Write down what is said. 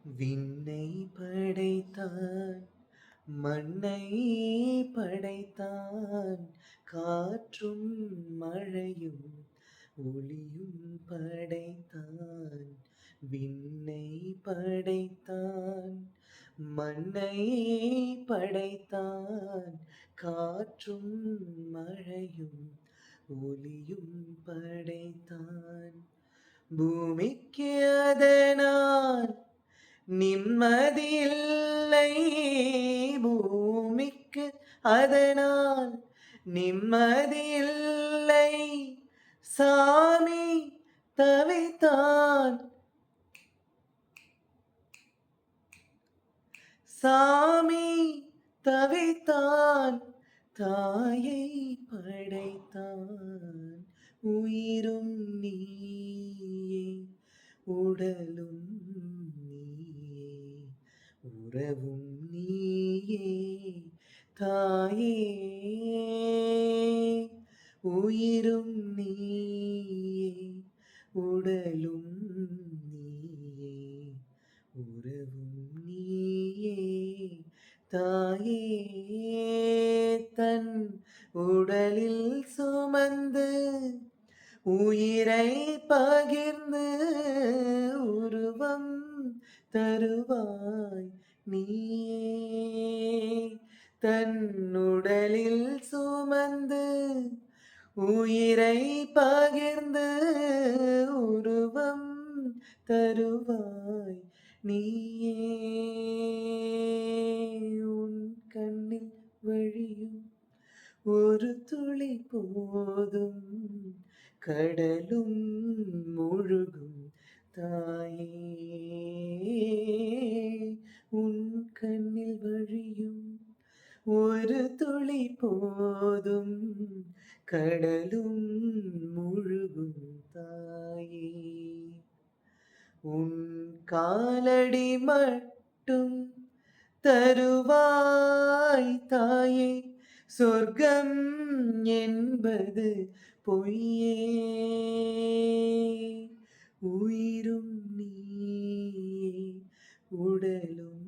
விண்ணை படைத்தான் மண்ணை படைத்தான் காற்றும் மழையும் ஒளியும் படைத்தான். விண்ணை படைத்தான் மண்ணை படைத்தான் காற்றும் மழையும் ஒளியும் படைத்தான். பூமிக்கு அதனால் நிம்மதியில்லை, பூமிக்கு அதனால் நிம்மதியில்லை. சாமி தவித்தான், சாமி தவித்தான். தாயை படைத்தான், உயிரும் நீயே உடலும் நீயே உறவும் நீயே. தாயே உயிரும் நீயே உடலும் நீயே உறவும் நீயே. தாயே தன் உடலில் சுமந்து உயிரை பகிர்ந்து உருவம் தருவாய் நீயே. தன் உடலில் சுமந்து உயிரை பகிர்ந்து உருவம் தருவாய் நீயே. உன் கண்ணில் வழியும் ஒரு துளி போதும் கடலும் முழுகும் தாயே. உன் கண்ணில் வழியும் ஒரு துளி போதும் கடலும் முழுகும் தாயே. உன் காலடி மட்டும் தருவாய் தாயே, சொர்க்கம் என்பது பொய்யே. உயிரும் நீயே உடலும்